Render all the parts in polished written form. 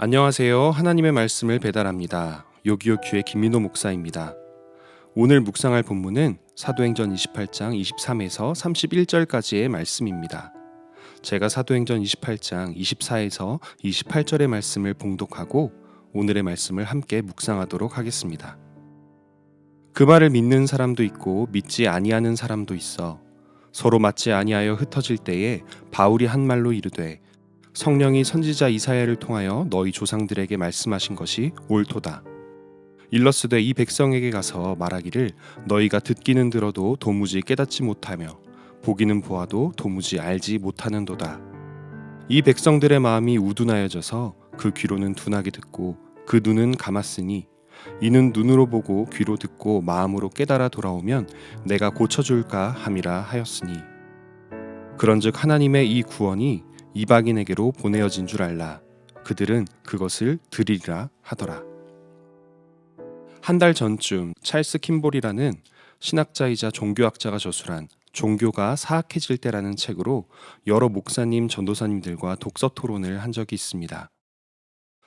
안녕하세요. 하나님의 말씀을 배달합니다. 요기요 큐의 김민호 목사입니다. 오늘 묵상할 본문은 사도행전 28장 23에서 31절까지의 말씀입니다. 제가 사도행전 28장 24에서 28절의 말씀을 봉독하고 오늘의 말씀을 함께 묵상하도록 하겠습니다. 그 말을 믿는 사람도 있고 믿지 아니하는 사람도 있어 서로 맞지 아니하여 흩어질 때에 바울이 한 말로 이르되 성령이 선지자 이사야를 통하여 너희 조상들에게 말씀하신 것이 옳도다. 일러스되 이 백성에게 가서 말하기를 너희가 듣기는 들어도 도무지 깨닫지 못하며 보기는 보아도 도무지 알지 못하는도다. 이 백성들의 마음이 우둔하여져서 그 귀로는 둔하게 듣고 그 눈은 감았으니 이는 눈으로 보고 귀로 듣고 마음으로 깨달아 돌아오면 내가 고쳐줄까 함이라 하였으니 그런즉 하나님의 이 구원이 이방인에게로 보내어진 줄 알라. 그들은 그것을 들으리라 하더라. 한 달 전쯤 찰스 킴볼이라는 신학자이자 종교학자가 저술한 종교가 사악해질 때라는 책으로 여러 목사님, 전도사님들과 독서 토론을 한 적이 있습니다.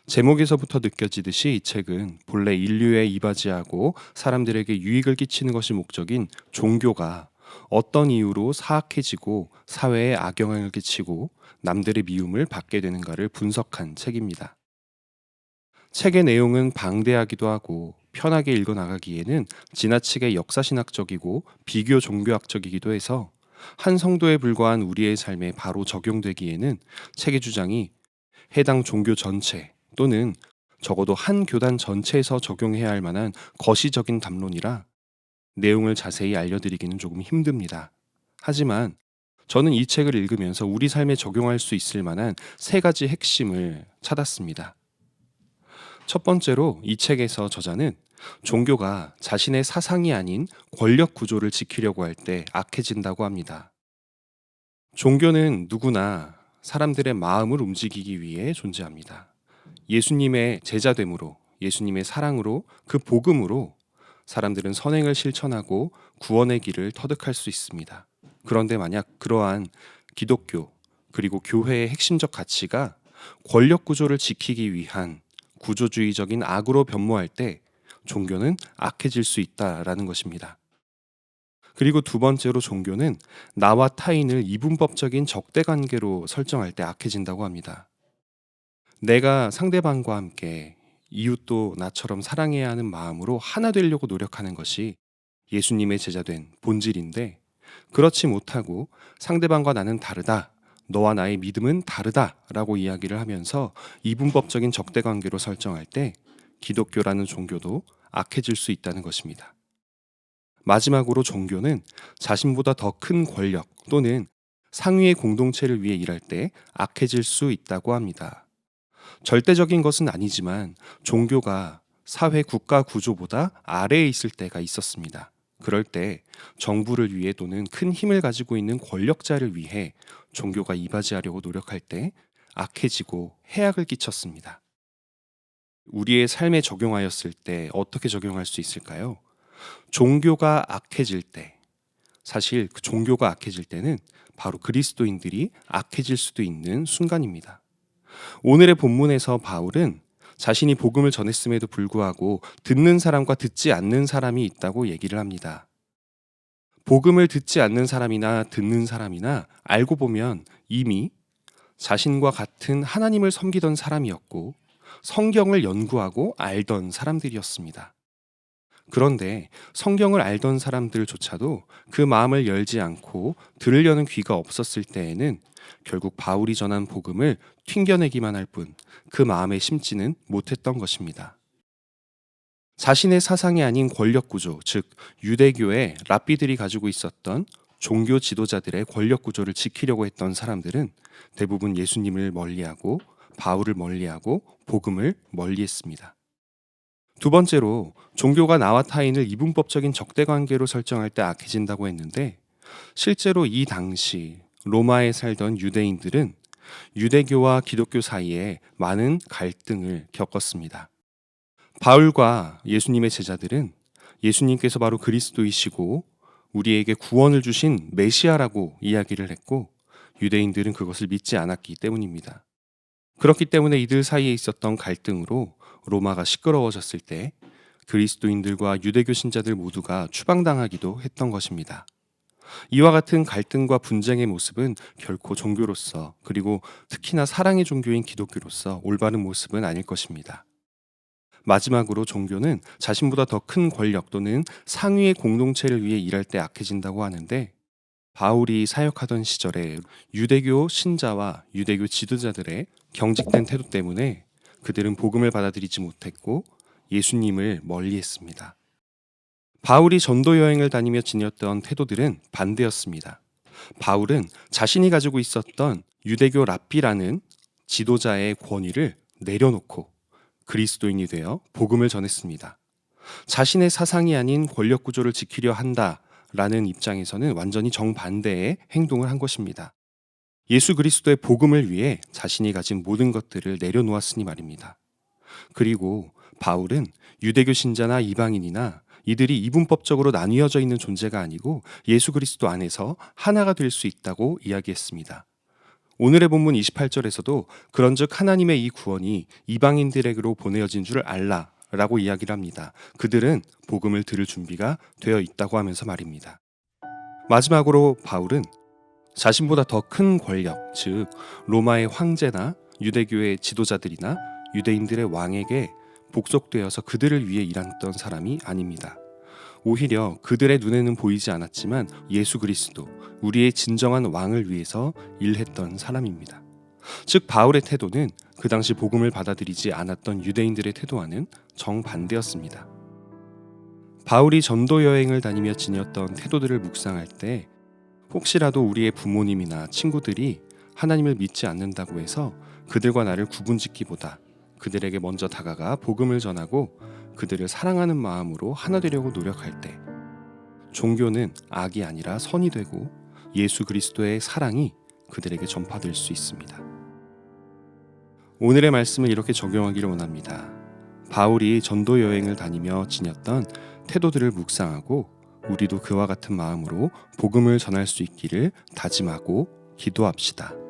제목에서부터 느껴지듯이 이 책은 본래 인류에 이바지하고 사람들에게 유익을 끼치는 것이 목적인 종교가 어떤 이유로 사악해지고 사회에 악영향을 끼치고 남들의 미움을 받게 되는가를 분석한 책입니다. 책의 내용은 방대하기도 하고 편하게 읽어나가기에는 지나치게 역사신학적이고 비교 종교학적이기도 해서 한 성도에 불과한 우리의 삶에 바로 적용되기에는 책의 주장이 해당 종교 전체 또는 적어도 한 교단 전체에서 적용해야 할 만한 거시적인 담론이라 내용을 자세히 알려드리기는 조금 힘듭니다. 하지만 저는 이 책을 읽으면서 우리 삶에 적용할 수 있을 만한 세 가지 핵심을 찾았습니다. 첫 번째로 이 책에서 저자는 종교가 자신의 사상이 아닌 권력 구조를 지키려고 할 때 악해진다고 합니다. 종교는 누구나 사람들의 마음을 움직이기 위해 존재합니다. 예수님의 제자됨으로, 예수님의 사랑으로, 그 복음으로 사람들은 선행을 실천하고 구원의 길을 터득할 수 있습니다. 그런데 만약 그러한 기독교 그리고 교회의 핵심적 가치가 권력 구조를 지키기 위한 구조주의적인 악으로 변모할 때 종교는 악해질 수 있다라는 것입니다. 그리고 두 번째로 종교는 나와 타인을 이분법적인 적대 관계로 설정할 때 악해진다고 합니다. 내가 상대방과 함께 이웃도 나처럼 사랑해야 하는 마음으로 하나 되려고 노력하는 것이 예수님의 제자된 본질인데 그렇지 못하고 상대방과 나는 다르다. 너와 나의 믿음은 다르다. 라고 이야기를 하면서 이분법적인 적대 관계로 설정할 때 기독교라는 종교도 악해질 수 있다는 것입니다. 마지막으로 종교는 자신보다 더 큰 권력 또는 상위의 공동체를 위해 일할 때 악해질 수 있다고 합니다. 절대적인 것은 아니지만 종교가 사회 국가 구조보다 아래에 있을 때가 있었습니다. 그럴 때 정부를 위해 또는 큰 힘을 가지고 있는 권력자를 위해 종교가 이바지하려고 노력할 때 악해지고 해악을 끼쳤습니다. 우리의 삶에 적용하였을 때 어떻게 적용할 수 있을까요? 종교가 악해질 때, 사실 그 종교가 악해질 때는 바로 그리스도인들이 악해질 수도 있는 순간입니다. 오늘의 본문에서 바울은 자신이 복음을 전했음에도 불구하고 듣는 사람과 듣지 않는 사람이 있다고 얘기를 합니다. 복음을 듣지 않는 사람이나 듣는 사람이나 알고 보면 이미 자신과 같은 하나님을 섬기던 사람이었고 성경을 연구하고 알던 사람들이었습니다. 그런데 성경을 알던 사람들조차도 그 마음을 열지 않고 들으려는 귀가 없었을 때에는 결국 바울이 전한 복음을 튕겨내기만 할 뿐 그 마음에 심지는 못했던 것입니다. 자신의 사상이 아닌 권력 구조, 즉 유대교의 랍비들이 가지고 있었던 종교 지도자들의 권력 구조를 지키려고 했던 사람들은 대부분 예수님을 멀리하고 바울을 멀리하고 복음을 멀리했습니다. 두 번째로 종교가 나와 타인을 이분법적인 적대 관계로 설정할 때 악해진다고 했는데 실제로 이 당시 로마에 살던 유대인들은 유대교와 기독교 사이에 많은 갈등을 겪었습니다. 바울과 예수님의 제자들은 예수님께서 바로 그리스도이시고 우리에게 구원을 주신 메시아라고 이야기를 했고 유대인들은 그것을 믿지 않았기 때문입니다. 그렇기 때문에 이들 사이에 있었던 갈등으로 로마가 시끄러워졌을 때 그리스도인들과 유대교 신자들 모두가 추방당하기도 했던 것입니다. 이와 같은 갈등과 분쟁의 모습은 결코 종교로서, 그리고 특히나 사랑의 종교인 기독교로서 올바른 모습은 아닐 것입니다. 마지막으로 종교는 자신보다 더 큰 권력 또는 상위의 공동체를 위해 일할 때 악해진다고 하는데, 바울이 사역하던 시절에 유대교 신자와 유대교 지도자들의 경직된 태도 때문에 그들은 복음을 받아들이지 못했고 예수님을 멀리했습니다. 바울이 전도 여행을 다니며 지녔던 태도들은 반대였습니다. 바울은 자신이 가지고 있었던 유대교 랍비라는 지도자의 권위를 내려놓고 그리스도인이 되어 복음을 전했습니다. 자신의 사상이 아닌 권력 구조를 지키려 한다라는 입장에서는 완전히 정반대의 행동을 한 것입니다. 예수 그리스도의 복음을 위해 자신이 가진 모든 것들을 내려놓았으니 말입니다. 그리고 바울은 유대교 신자나 이방인이나 이들이 이분법적으로 나뉘어져 있는 존재가 아니고 예수 그리스도 안에서 하나가 될 수 있다고 이야기했습니다. 오늘의 본문 28절에서도 그런즉 하나님의 이 구원이 이방인들에게로 보내어진 줄 알라 라고 이야기를 합니다. 그들은 복음을 들을 준비가 되어 있다고 하면서 말입니다. 마지막으로 바울은 자신보다 더 큰 권력, 즉 로마의 황제나 유대교의 지도자들이나 유대인들의 왕에게 복속되어서 그들을 위해 일했던 사람이 아닙니다. 오히려 그들의 눈에는 보이지 않았지만 예수 그리스도, 우리의 진정한 왕을 위해서 일했던 사람입니다. 즉 바울의 태도는 그 당시 복음을 받아들이지 않았던 유대인들의 태도와는 정반대였습니다. 바울이 전도 여행을 다니며 지녔던 태도들을 묵상할 때 혹시라도 우리의 부모님이나 친구들이 하나님을 믿지 않는다고 해서 그들과 나를 구분짓기보다 그들에게 먼저 다가가 복음을 전하고 그들을 사랑하는 마음으로 하나 되려고 노력할 때 종교는 악이 아니라 선이 되고 예수 그리스도의 사랑이 그들에게 전파될 수 있습니다. 오늘의 말씀을 이렇게 적용하기를 원합니다. 바울이 전도 여행을 다니며 지녔던 태도들을 묵상하고 우리도 그와 같은 마음으로 복음을 전할 수 있기를 다짐하고 기도합시다.